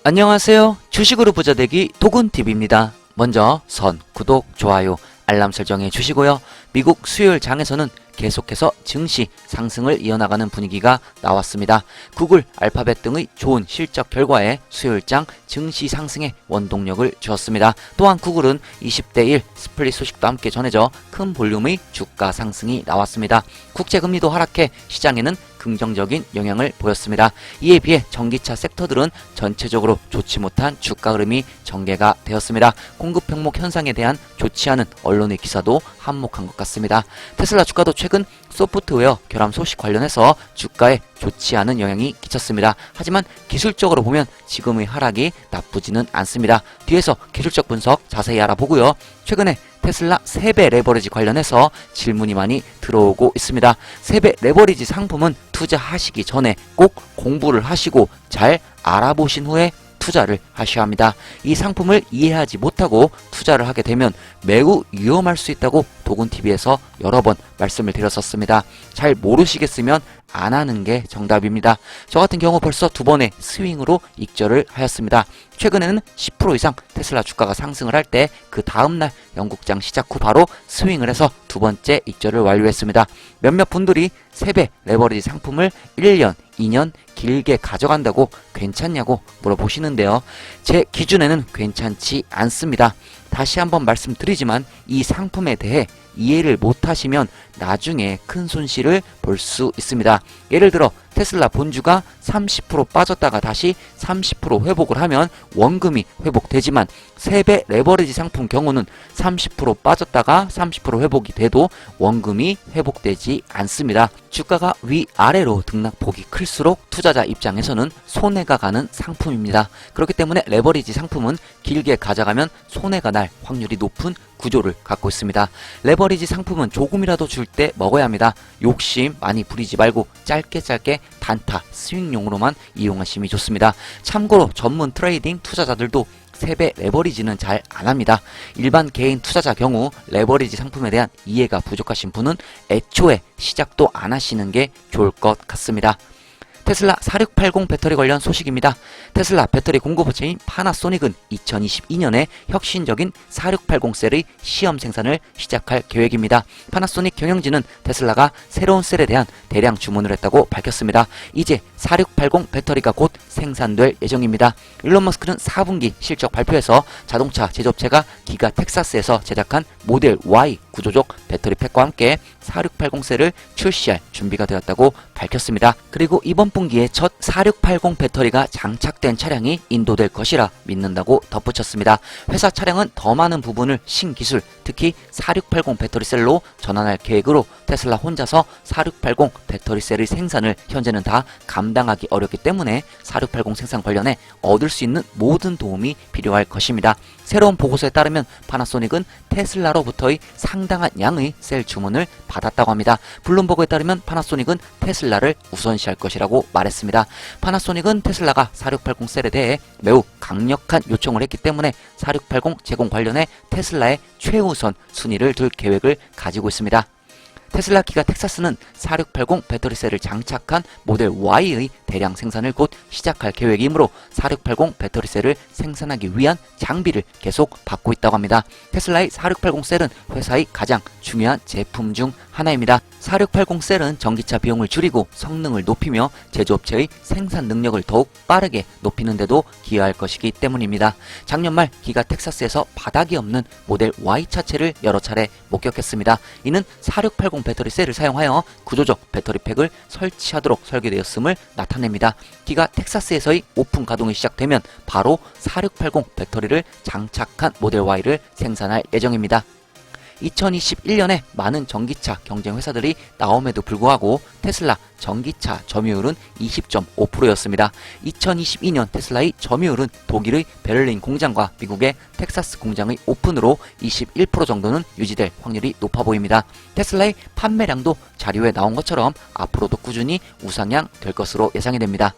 안녕하세요. 주식으로 부자 되기 도군TV입니다. 먼저 구독, 좋아요, 알람 설정해 주시고요. 미국 수요일 장에서는 계속해서 증시 상승을 이어나가는 분위기가 나왔습니다. 구글, 알파벳 등의 좋은 실적 결과에 수요일장 증시 상승에 원동력을 주었습니다. 또한 구글은 20대 1 스플릿 소식도 함께 전해져 큰 볼륨의 주가 상승이 나왔습니다. 국제금리도 하락해 시장에는 긍정적인 영향을 보였습니다. 이에 비해 전기차 섹터들은 전체적으로 좋지 못한 주가 흐름이 전개가 되었습니다. 공급 병목 현상에 대한 좋지 않은 언론의 기사도 한몫한 것 같습니다. 테슬라 주가도 최근 소프트웨어 결함 소식 관련해서 주가에 좋지 않은 영향이 끼쳤습니다. 하지만 기술적으로 보면 지금의 하락이 나쁘지는 않습니다. 뒤에서 기술적 분석 자세히 알아보고요. 최근에 테슬라 3배 레버리지 관련해서 질문이 많이 들어오고 있습니다. 3배 레버리지 상품은 투자하시기 전에 꼭 공부를 하시고 잘 알아보신 후에 투자를 하셔야 합니다. 이 상품을 이해하지 못하고 투자를 하게 되면 매우 위험할 수 있다고 도군TV에서 여러 번 말씀을 드렸었습니다. 잘 모르시겠으면 안 하는 게 정답입니다. 저 같은 경우 벌써 2번의 스윙으로 익절을 하였습니다. 최근에는 10% 이상 테슬라 주가가 상승을 할 때 그 다음날 영국장 시작 후 바로 스윙을 해서 2번째 익절을 완료했습니다. 몇몇 분들이 3배 레버리지 상품을 1년, 2년 길게 가져간다고 괜찮냐고 물어보시는데요. 제 기준에는 괜찮지 않습니다. 다시 한번 말씀드리지만 이 상품에 대해 이해를 못하시면 나중에 큰 손실을 볼 수 있습니다. 예를 들어 테슬라 본주가 30% 빠졌다가 다시 30% 회복을 하면 원금이 회복되지만 3배 레버리지 상품 경우는 30% 빠졌다가 30% 회복이 돼도 원금이 회복되지 않습니다. 주가가 위아래로 등락폭이 클수록 투자자 입장에서는 손해가 가는 상품입니다. 그렇기 때문에 레버리지 상품은 길게 가져가면 손해가 날 확률이 높은 구조를 갖고 있습니다. 레버리지 상품은 조금이라도 줄 때 먹어야 합니다. 욕심 많이 부리지 말고 짧게 단타, 스윙용으로만 이용하시면 좋습니다. 참고로 전문 트레이딩 투자자들도 3배 레버리지는 잘 안합니다. 일반 개인 투자자 경우 레버리지 상품에 대한 이해가 부족하신 분은 애초에 시작도 안 하시는 게 좋을 것 같습니다. 테슬라 4680 배터리 관련 소식입니다. 테슬라 배터리 공급업체인 파나소닉은 2022년에 혁신적인 4680 셀의 시험 생산을 시작할 계획입니다. 파나소닉 경영진은 테슬라가 새로운 셀에 대한 대량 주문을 했다고 밝혔습니다. 이제 4680 배터리가 곧 생산될 예정입니다. 일론 머스크는 4분기 실적 발표에서 자동차 제조업체가 기가 텍사스에서 제작한 모델 Y 구조적 배터리 팩과 함께 4680 셀을 출시할 준비가 되었다고 밝혔습니다. 그리고 이번 분기에 첫 4680 배터리가 장착된 차량이 인도될 것이라 믿는다고 덧붙였습니다. 회사 차량은 더 많은 부분을 신기술, 특히 4680 배터리 셀로 전환할 계획으로 테슬라 혼자서 4680 배터리 셀의 생산을 현재는 다 감당하기 어렵기 때문에 4680 생산 관련해 얻을 수 있는 모든 도움이 필요할 것입니다. 새로운 보고서에 따르면 파나소닉은 테슬라로부터의 상당한 양의 셀 주문을 받았다고 합니다. 블룸버그에 따르면 파나소닉은 테슬라를 우선시할 것이라고 말했습니다. 파나소닉은 테슬라가 4680 셀에 대해 매우 강력한 요청을 했기 때문에 4680 제공 관련해 테슬라의 최우선 순위를 둘 계획을 가지고 있습니다. 테슬라 기가 텍사스는 4680 배터리 셀을 장착한 모델 Y의 대량 생산을 곧 시작할 계획이므로 4680 배터리 셀을 생산하기 위한 장비를 계속 받고 있다고 합니다. 테슬라의 4680 셀은 회사의 가장 중요한 제품 중 하나입니다. 4680 셀은 전기차 비용을 줄이고 성능을 높이며 제조업체의 생산 능력을 더욱 빠르게 높이는 데도 기여할 것이기 때문입니다. 작년 말 기가 텍사스에서 바닥이 없는 모델 Y 차체를 여러 차례 목격했습니다. 이는 4680 배터리 셀을 사용하여 구조적 배터리 팩을 설치하도록 설계되었음을 나타냅니다. 기가 텍사스에서의 오픈 가동이 시작되면 바로 4680 배터리를 장착한 모델 Y를 생산할 예정입니다. 2021년에 많은 전기차 경쟁 회사들이 나옴에도 불구하고 테슬라 전기차 점유율은 20.5%였습니다. 2022년 테슬라의 점유율은 독일의 베를린 공장과 미국의 텍사스 공장의 오픈으로 21% 정도는 유지될 확률이 높아 보입니다. 테슬라의 판매량도 자료에 나온 것처럼 앞으로도 꾸준히 우상향 될 것으로 예상이 됩니다.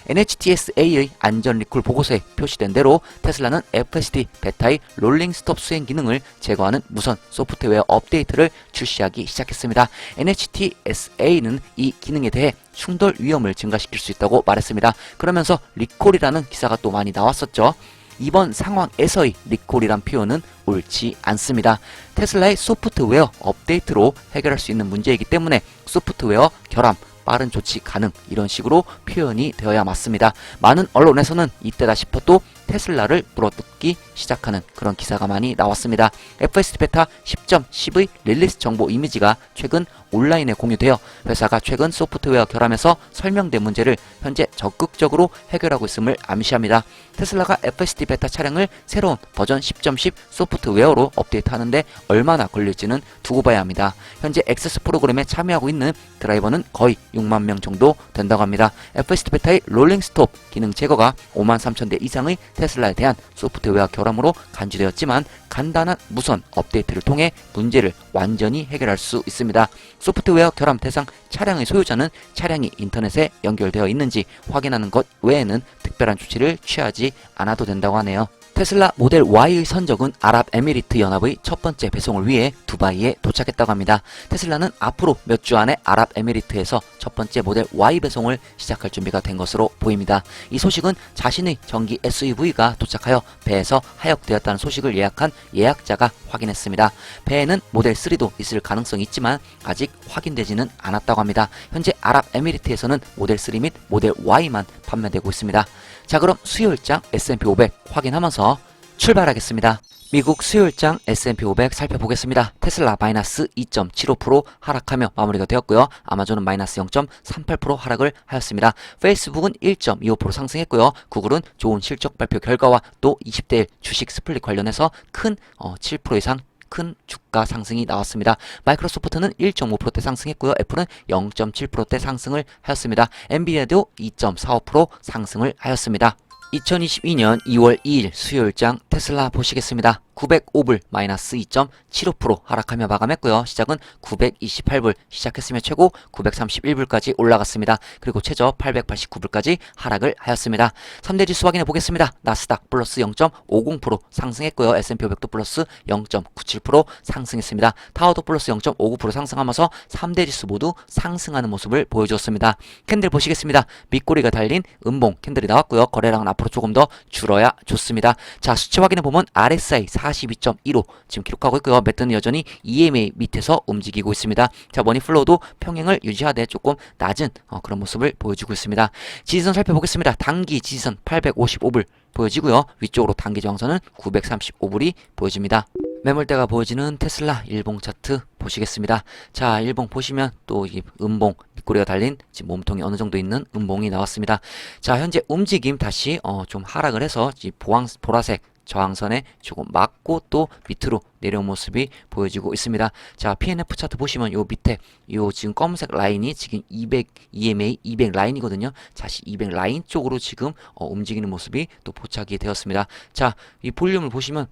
NHTSA의 안전 리콜 보고서에 표시된 대로 테슬라는 FSD 베타의 롤링 스톱 수행 기능을 제거하는 무선 소프트웨어 업데이트를 출시하기 시작했습니다. NHTSA는 이 기능에 대해 충돌 위험을 증가시킬 수 있다고 말했습니다. 그러면서 리콜이라는 기사가 또 많이 나왔었죠. 이번 상황에서의 리콜이란 표현은 옳지 않습니다. 테슬라의 소프트웨어 업데이트로 해결할 수 있는 문제이기 때문에 소프트웨어 결함, 빠른 조치 가능 이런 식으로 표현이 되어야 맞습니다. 많은 언론에서는 이때다 싶어 또 테슬라를 물어뜯기 시작하는 그런 기사가 많이 나왔습니다. FSD 베타 10.10의 릴리스 정보 이미지가 최근 온라인에 공유되어 회사가 최근 소프트웨어 결함에서 설명된 문제를 현재 적극적으로 해결하고 있음을 암시합니다. 테슬라가 FSD 베타 차량을 새로운 버전 10.10 소프트웨어로 업데이트하는데 얼마나 걸릴지는 두고 봐야 합니다. 현재 액세스 프로그램에 참여하고 있는 드라이버는 거의 6만 명 정도 된다고 합니다. FSD 베타의 롤링 스톱 기능 제거가 5만 3천 대 이상의 테슬라에 대한 소프트웨어 결함으로 간주되었지만 간단한 무선 업데이트를 통해 문제를 완전히 해결할 수 있습니다. 소프트웨어 결함 대상 차량의 소유자는 차량이 인터넷에 연결되어 있는지 확인하는 것 외에는 특별한 조치를 취하지 않아도 된다고 하네요. 테슬라 모델 Y의 선적은 아랍에미리트 연합의 첫 번째 배송을 위해 두바이에 도착했다고 합니다. 테슬라는 앞으로 몇 주 안에 아랍에미리트에서 첫 번째 모델 Y 배송을 시작할 준비가 된 것으로 보입니다. 이 소식은 자신의 전기 SUV가 도착하여 배에서 하역되었다는 소식을 예약한 예약자가 확인했습니다. 배에는 모델 3도 있을 가능성이 있지만 아직 확인되지는 않았다고 합니다. 현재 아랍에미리트에서는 모델 3 및 모델 Y만 판매되고 있습니다. 자, 그럼 수요일장 S&P 500 확인하면서 출발하겠습니다. 미국 수요일장 S&P 500 살펴보겠습니다. 테슬라 마이너스 2.75% 하락하며 마무리가 되었고요. 아마존은 마이너스 0.38% 하락을 하였습니다. 페이스북은 1.25% 상승했고요. 구글은 좋은 실적 발표 결과와 또 20대 1 주식 스플릿 관련해서 큰 7% 이상 큰 주가 상승이 나왔습니다. 마이크로소프트는 1.5%대 상승했고요. 애플은 0.7%대 상승을 하였습니다. 엔비디아도 2.45% 상승을 하였습니다. 2022년 2월 2일 수요일장 테슬라 보시겠습니다. 905불 마이너스 2.75% 하락하며 마감했고요. 시작은 928불 시작했으며 최고 931불까지 올라갔습니다. 그리고 최저 889불까지 하락을 하였습니다. 3대 지수 확인해 보겠습니다. 나스닥 플러스 0.50% 상승했고요. S&P 500도 플러스 0.97% 상승했습니다. 타워도 플러스 0.59% 상승하면서 3대 지수 모두 상승하는 모습을 보여주었습니다. 캔들 보시겠습니다. 밑꼬리가 달린 음봉 캔들이 나왔고요. 거래량은 앞으로 조금 더 줄어야 좋습니다. 자, 수치 확인해 보면 RSI 42.15 지금 기록하고 있고요. 매트는 여전히 EMA 밑에서 움직이고 있습니다. 자, 머니플로우도 평행을 유지하되 조금 낮은 그런 모습을 보여주고 있습니다. 지지선 살펴보겠습니다. 단기 지지선 855불 보여지고요. 위쪽으로 단기 저항선은 935불이 보여집니다. 매물대가 보여지는 테슬라 일봉 차트 보시겠습니다. 자, 일봉 보시면 또 이 음봉 밑꼬리가 달린 지금 몸통이 어느 정도 있는 음봉이 나왔습니다. 자, 현재 움직임 다시 좀 하락을 해서 이 보라색 저항선에 조금 맞고 또 밑으로 내려온 모습이 보여지고 있습니다. 자, PNF 차트 보시면 요 밑에 요 지금 검은색 라인이 지금 200 EMA 200 라인이거든요. 다시 200 라인 쪽으로 지금 움직이는 모습이 또 포착이 되었습니다. 자, 이 볼륨을 보시면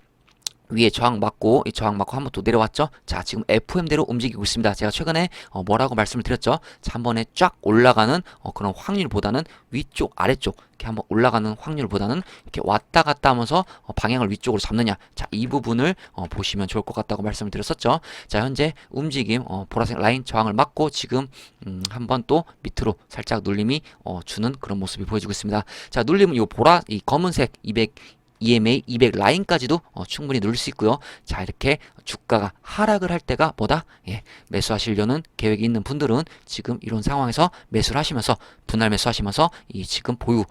위에 저항 맞고 이 저항 맞고 한번 또 내려왔죠. 자, 지금 FM대로 움직이고 있습니다. 제가 최근에 뭐라고 말씀을 드렸죠. 자, 한 번에 쫙 올라가는 그런 확률보다는 위쪽 아래쪽 이렇게 한번 올라가는 확률보다는 이렇게 왔다 갔다 하면서 방향을 위쪽으로 잡느냐. 자, 이 부분을 보시면 좋을 것 같다고 말씀을 드렸었죠. 자, 현재 움직임 보라색 라인 저항을 맞고 지금 한번 또 밑으로 살짝 눌림이 주는 그런 모습이 보여지고 있습니다. 자, 눌림은 이 검은색 200 EMA 200 라인까지도 충분히 누를 수 있고요. 자, 이렇게 주가가 하락을 할 때가 뭐다? 예, 매수하시려는 계획이 있는 분들은 지금 이런 상황에서 매수를 하시면서 분할 매수하시면서 이 지금 보유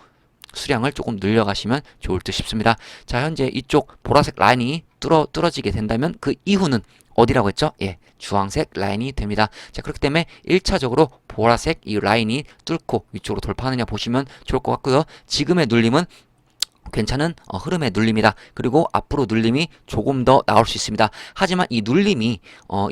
수량을 조금 늘려가시면 좋을 듯 싶습니다. 자, 현재 이쪽 보라색 라인이 뚫어지게 된다면 그 이후는 어디라고 했죠? 예, 주황색 라인이 됩니다. 자, 그렇기 때문에 1차적으로 보라색 이 라인이 뚫고 위쪽으로 돌파하느냐 보시면 좋을 것 같고요. 지금의 눌림은 괜찮은 흐름의 눌림이다. 그리고 앞으로 눌림이 조금 더 나올 수 있습니다. 하지만 이 눌림이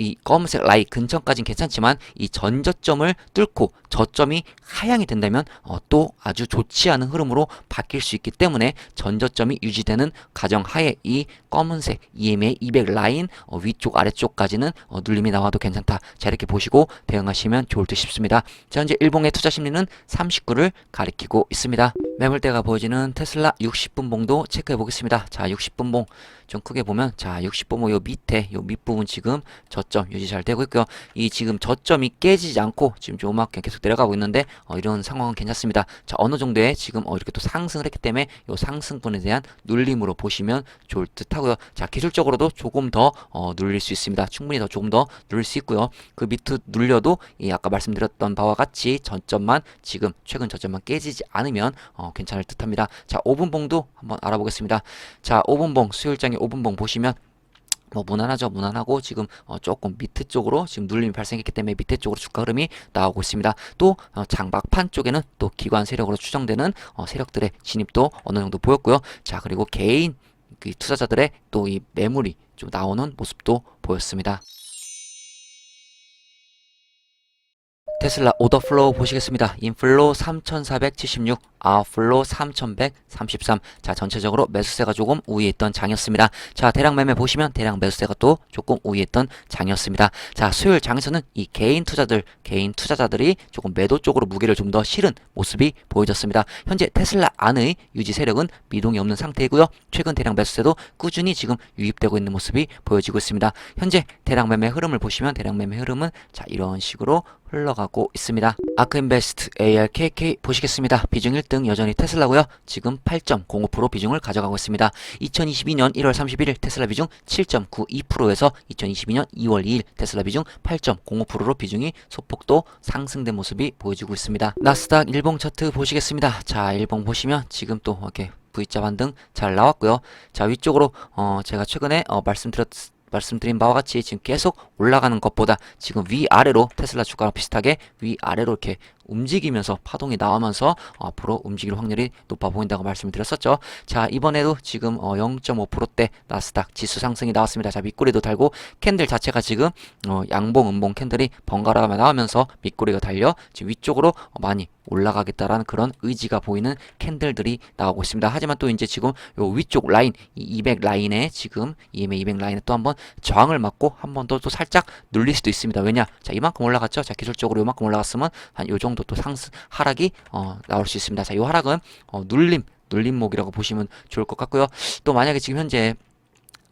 이 검은색 라인 근처까지는 괜찮지만 이 전저점을 뚫고 저점이 하향이 된다면 또 아주 좋지 않은 흐름으로 바뀔 수 있기 때문에 전저점이 유지되는 가정하에 이 검은색 EMA 200 라인 위쪽 아래쪽까지는 눌림이 나와도 괜찮다. 자, 이렇게 보시고 대응하시면 좋을 듯 싶습니다. 자, 현재 일봉의 투자 심리는 39를 가리키고 있습니다. 매물대가 보여지는 테슬라 60분봉도 체크해 보겠습니다. 자, 60분봉 좀 크게 보면, 자, 60분봉 요 밑에 요 밑부분 지금 저점 유지 잘 되고 있고요. 이 지금 저점이 깨지지 않고 지금 요만큼 계속 내려가고 있는데 이런 상황은 괜찮습니다. 자, 어느 정도의 지금 이렇게 또 상승을 했기 때문에 요 상승분에 대한 눌림으로 보시면 좋을 듯 하고요. 자, 기술적으로도 조금 더 눌릴 수 있습니다. 충분히 더 조금 더 눌릴 수 있고요. 그 밑으로 눌려도 이 아까 말씀드렸던 바와 같이 저점만 지금 최근 저점만 깨지지 않으면 괜찮을 듯 합니다. 자, 5분봉도 한번 알아보겠습니다. 자, 5분봉 수요일장의 5분봉 보시면 무난하죠. 무난하고 지금 조금 밑에 쪽으로 지금 눌림이 발생했기 때문에 밑에 쪽으로 주가 흐름이 나오고 있습니다. 또 장막판 쪽에는 또 기관 세력으로 추정되는 세력들의 진입도 어느 정도 보였고요. 자, 그리고 개인 그 투자자들의 또 이 매물이 좀 나오는 모습도 보였습니다. 테슬라 오더 플로우 보시겠습니다. 인플로우 3,476, 아웃플로우 3,133. 자, 전체적으로 매수세가 조금 우위에 있던 장이었습니다. 자, 대량 매매 보시면 대량 매수세가 또 조금 우위에 있던 장이었습니다. 자, 수요일 장에서는 이 개인 투자자들이 조금 매도 쪽으로 무게를 좀 더 실은 모습이 보여졌습니다. 현재 테슬라 안의 유지 세력은 미동이 없는 상태이고요. 최근 대량 매수세도 꾸준히 지금 유입되고 있는 모습이 보여지고 있습니다. 현재 대량 매매 흐름을 보시면 대량 매매 흐름은 자, 이런 식으로 흘러가고 있습니다. 아크인베스트 ARKK 보시겠습니다. 비중 1등 여전히 테슬라고요. 지금 8.05% 비중을 가져가고 있습니다. 2022년 1월 31일 테슬라 비중 7.92%에서 2022년 2월 2일 테슬라 비중 8.05%로 비중이 소폭도 상승된 모습이 보여지고 있습니다. 나스닥 일봉 차트 보시겠습니다. 자, 일봉 보시면 지금 또 이렇게 V자 반등 잘 나왔고요. 자, 위쪽으로 제가 최근에 말씀드린 바와 같이 지금 계속 올라가는 것보다 지금 위아래로 테슬라 주가랑 비슷하게 위아래로 이렇게 움직이면서 파동이 나오면서 앞으로 움직일 확률이 높아 보인다고 말씀을 드렸었죠. 자, 이번에도 지금 0.5%대 나스닥 지수 상승이 나왔습니다. 자, 밑꼬리도 달고 캔들 자체가 지금 양봉 음봉 캔들이 번갈아 나오면서 밑꼬리가 달려 지금 위쪽으로 많이 올라가겠다라는 그런 의지가 보이는 캔들들이 나오고 있습니다. 하지만 또 이제 지금 요 위쪽 라인, 이 200 라인에 지금 EMA 200 라인에 또 한번 저항을 맞고 한 번 더 또 살짝 눌릴 수도 있습니다. 왜냐? 자, 이만큼 올라갔죠. 자, 기술적으로 이만큼 올라갔으면 한 요 정도 또 상승 하락이 나올 수 있습니다. 자, 요 하락은 눌림목이라고 보시면 좋을 것 같고요. 또 만약에 지금 현재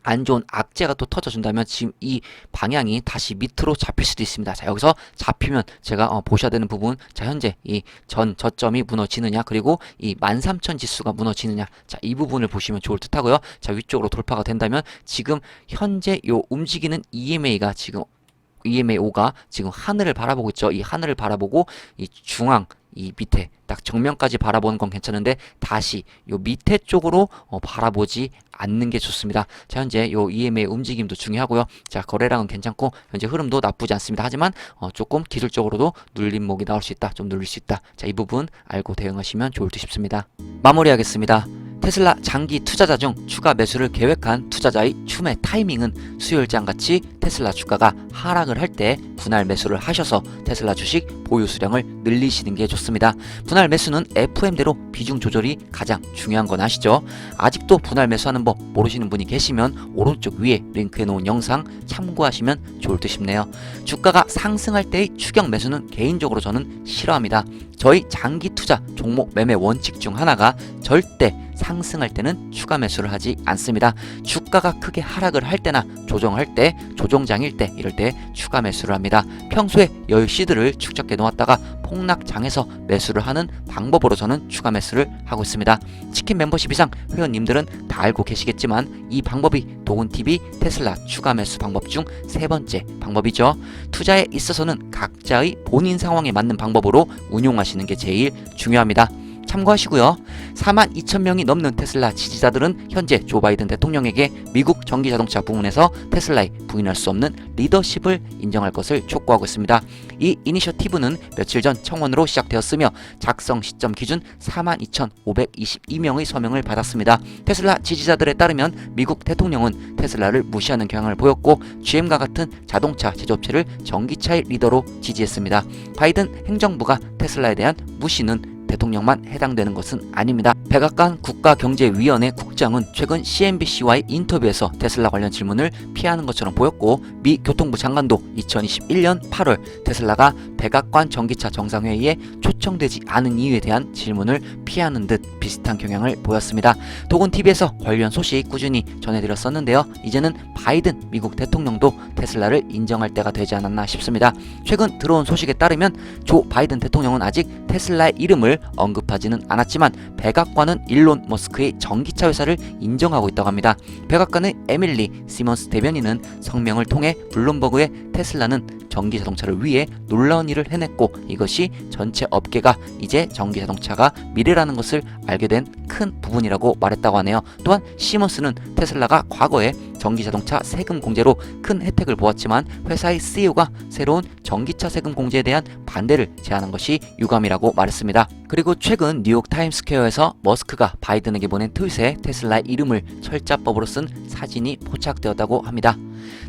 안 좋은 악재가 또 터져준다면 지금 이 방향이 다시 밑으로 잡힐 수도 있습니다. 자, 여기서 잡히면 제가 보셔야 되는 부분, 자, 현재 이 저점이 무너지느냐, 그리고 이 13,000 지수가 무너지느냐, 자, 이 부분을 보시면 좋을 듯 하고요. 자, 위쪽으로 돌파가 된다면 지금 현재 요 움직이는 EMA가 지금 EMA5가 지금 하늘을 바라보고 있죠. 이 하늘을 바라보고 이 중앙 이 밑에 딱 정면까지 바라보는 건 괜찮은데 다시 요 밑에 쪽으로 바라보지 않는 게 좋습니다. 자, 현재 요 EMA 움직임도 중요하고요. 자, 거래량은 괜찮고 현재 흐름도 나쁘지 않습니다. 하지만 조금 기술적으로도 눌림목이 나올 수 있다. 좀 눌릴 수 있다. 자, 이 부분 알고 대응하시면 좋을 듯 싶습니다. 마무리하겠습니다. 테슬라 장기 투자자 중 추가 매수를 계획한 투자자의 추매 타이밍은 수요일장같이 테슬라 주가가 하락을 할 때 분할 매수를 하셔서 테슬라 주식 보유 수량을 늘리시는 게 좋습니다. 분할 매수는 FM대로 비중 조절이 가장 중요한 건 아시죠? 아직도 분할 매수하는 법 모르시는 분이 계시면 오른쪽 위에 링크해 놓은 영상 참고하시면 좋을 듯 싶네요. 주가가 상승할 때의 추격 매수는 개인적으로 저는 싫어합니다. 저희 장기 투자 종목 매매 원칙 중 하나가 절대 상승할 때는 추가 매수를 하지 않습니다. 주가가 크게 하락을 할 때나 조정할 때, 조정장일 때 이럴 때 추가 매수를 합니다. 평소에 여유 시드를 축적해 놓았다가 폭락장에서 매수를 하는 방법으로 저는 추가 매수를 하고 있습니다. 치킨 멤버십 이상 회원님들은 다 알고 계시겠지만 이 방법이 도군TV 테슬라 추가 매수 방법 중 세 번째 방법이죠. 투자에 있어서는 각자의 본인 상황에 맞는 방법으로 운용하시는 게 제일 중요합니다. 참고하시고요. 42,000명이 넘는 테슬라 지지자들은 현재 조 바이든 대통령에게 미국 전기자동차 부문에서 테슬라에 부인할 수 없는 리더십을 인정할 것을 촉구하고 있습니다. 이 이니셔티브는 며칠 전 청원으로 시작되었으며 작성 시점 기준 42,522명의 서명을 받았습니다. 테슬라 지지자들에 따르면 미국 대통령은 테슬라를 무시하는 경향을 보였고 GM과 같은 자동차 제조업체를 전기차의 리더로 지지했습니다. 바이든 행정부가 테슬라에 대한 무시는 대통령만 해당되는 것은 아닙니다. 백악관 국가경제위원회 국장은 최근 CNBC와의 인터뷰에서 테슬라 관련 질문을 피하는 것처럼 보였고, 미 교통부 장관도 2021년 8월 테슬라가 백악관 전기차 정상회의에 초청되지 않은 이유에 대한 질문을 피하는 듯 비슷한 경향을 보였습니다. 도곤TV에서 관련 소식 꾸준히 전해드렸었는데요. 이제는 바이든 미국 대통령도 테슬라를 인정할 때가 되지 않았나 싶습니다. 최근 들어온 소식에 따르면 조 바이든 대통령은 아직 테슬라의 이름을 언급하지는 않았지만 백악관은 일론 머스크의 전기차 회사를 인정하고 있다고 합니다. 백악관의 에밀리 시먼스 대변인은 성명을 통해 블룸버그의 테슬라는 전기자동차를 위해 놀라운 일을 해냈고, 이것이 전체 업계가 이제 전기자동차가 미래라는 것을 알게 된 큰 부분이라고 말했다고 하네요. 또한 시먼스는 테슬라가 과거에 전기자동차 세금 공제로 큰 혜택을 보았지만 회사의 CEO가 새로운 전기차 세금 공제에 대한 반대를 제안한 것이 유감이라고 말했습니다. 그리고 최근 뉴욕 타임스퀘어에서 머스크가 바이든에게 보낸 트윗에 테슬라의 이름을 철자법으로 쓴 사진이 포착되었다고 합니다.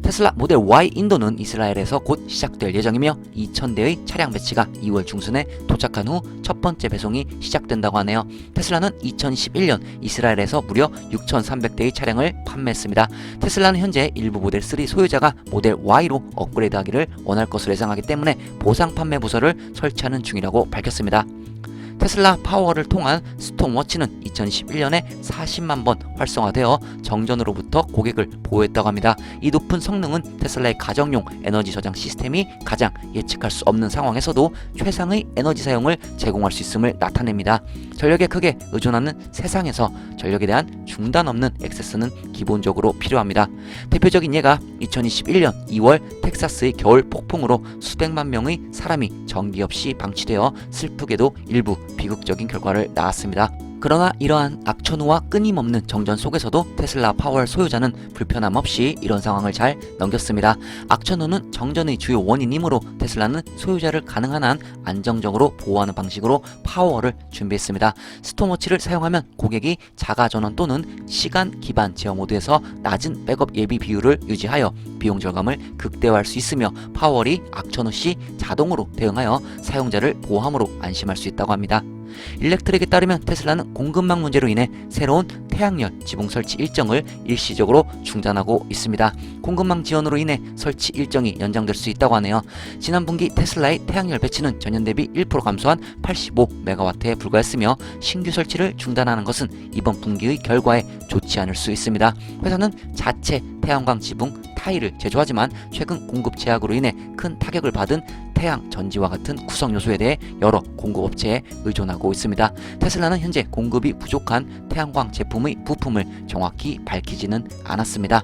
테슬라 모델 Y 인도는 이스라엘에서 곧 시작될 예정이며 2,000대의 차량 배치가 2월 중순에 도착한 후 첫 번째 배송이 시작된다고 하네요. 테슬라는 2021년 이스라엘에서 무려 6,300대의 차량을 판매했습니다. 테슬라는 현재 일부 모델 3 소유자가 모델 Y로 업그레이드하기를 원할 것으로 예상하기 때문에 보상 판매 부서를 설치하는 중이라고 밝혔습니다. 테슬라 파워를 통한 스톰워치는 2011년에 40만 번 활성화되어 정전으로부터 고객을 보호했다고 합니다. 이 높은 성능은 테슬라의 가정용 에너지 저장 시스템이 가장 예측할 수 없는 상황에서도 최상의 에너지 사용을 제공할 수 있음을 나타냅니다. 전력에 크게 의존하는 세상에서 전력에 대한 중단 없는 액세스는 기본적으로 필요합니다. 대표적인 예가 2021년 2월 텍사스의 겨울 폭풍으로 수백만 명의 사람이 전기 없이 방치되어 슬프게도 일부 비극적인 결과를 낳았습니다. 그러나 이러한 악천후와 끊임없는 정전 속에서도 테슬라 파월 소유자는 불편함 없이 이런 상황을 잘 넘겼습니다. 악천후는 정전의 주요 원인이므로 테슬라는 소유자를 가능한 한 안정적으로 보호하는 방식으로 파워를 준비했습니다. 스톰워치를 사용하면 고객이 자가 전원 또는 시간 기반 제어 모드에서 낮은 백업 예비 비율을 유지하여 비용 절감을 극대화할 수 있으며, 파월이 악천후 시 자동으로 대응하여 사용자를 보호함으로 안심할 수 있다고 합니다. 일렉트릭에 따르면 테슬라는 공급망 문제로 인해 새로운 태양열 지붕 설치 일정을 일시적으로 중단하고 있습니다. 공급망 지연으로 인해 설치 일정이 연장될 수 있다고 하네요. 지난 분기 테슬라의 태양열 배치는 전년 대비 1% 감소한 85메가와트에 불과했으며, 신규 설치를 중단하는 것은 이번 분기의 결과에 좋지 않을 수 있습니다. 회사는 자체 태양광 지붕 타일을 제조하지만 최근 공급 제약으로 인해 큰 타격을 받은 태양 전지와 같은 구성 요소에 대해 여러 공급업체에 의존하고 있습니다. 테슬라는 현재 공급이 부족한 태양광 제품의 부품을 정확히 밝히지는 않았습니다.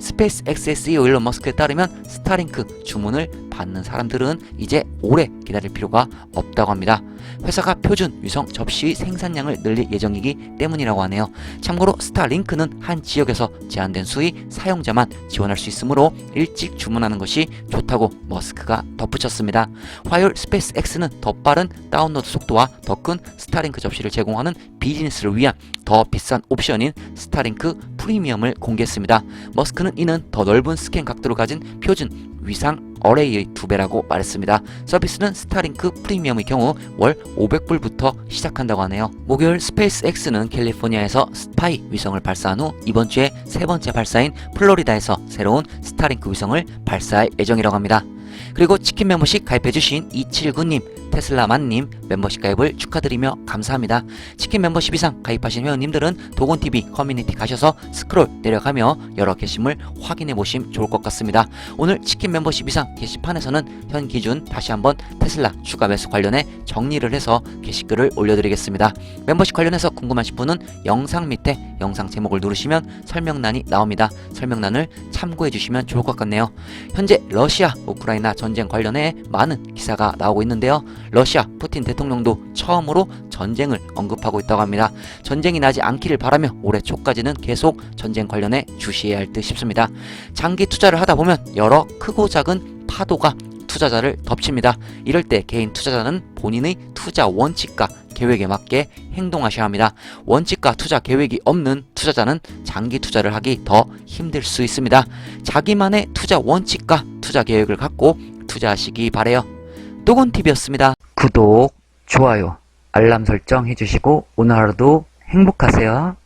스페이스X의 CEO 일론 머스크에 따르면 스타링크 주문을 받는 사람들은 이제 오래 기다릴 필요가 없다고 합니다. 회사가 표준 위성 접시의 생산량을 늘릴 예정이기 때문이라고 하네요. 참고로 스타링크는 한 지역에서 제한된 수의 사용자만 지원할 수 있으므로 일찍 주문하는 것이 좋다고 머스크가 덧붙였습니다. 화요일 스페이스X는 더 빠른 다운로드 속도와 더 큰 스타링크 접시를 제공하는 비즈니스를 위한 더 비싼 옵션인 스타링크 프리미엄을 공개했습니다. 머스크는 이는 더 넓은 스캔 각도를 가진 표준 위상 어레이의 2배라고 말했습니다. 서비스는 스타링크 프리미엄의 경우 월 500불부터 시작한다고 하네요. 목요일 스페이스X는 캘리포니아에서 스파이 위성을 발사한 후 이번 주에 세 번째 발사인 플로리다에서 새로운 스타링크 위성을 발사할 예정이라고 합니다. 그리고 치킨 멤버십 가입해주신 279님, 테슬라만님 멤버십 가입을 축하드리며 감사합니다. 치킨 멤버십 이상 가입하신 회원님들은 도곤TV 커뮤니티 가셔서 스크롤 내려가며 여러 게시물 확인해보시면 좋을 것 같습니다. 오늘 치킨 멤버십 이상 게시판에서는 현 기준 다시 한번 테슬라 추가 매수 관련해 정리를 해서 게시글을 올려드리겠습니다. 멤버십 관련해서 궁금하신 분은 영상 밑에 영상 제목을 누르시면 설명란이 나옵니다. 설명란을 참고해주시면 좋을 것 같네요. 현재 러시아, 우크라이나 전쟁 관련해 많은 기사가 나오고 있는데요. 러시아 푸틴 대통령도 처음으로 전쟁을 언급하고 있다고 합니다. 전쟁이 나지 않기를 바라며 올해 초까지는 계속 전쟁 관련해 주시해야 할 듯 싶습니다. 장기 투자를 하다 보면 여러 크고 작은 파도가 투자자를 덮칩니다. 이럴 때 개인 투자자는 본인의 투자 원칙과 계획에 맞게 행동하셔야 합니다. 원칙과 투자 계획이 없는 투자자는 장기 투자를 하기 더 힘들 수 있습니다. 자기만의 투자 원칙과 투자 계획을 갖고 투자하시기 바래요. 도곤TV였습니다. 구독, 좋아요, 알람 설정 해주시고 오늘 하루도 행복하세요.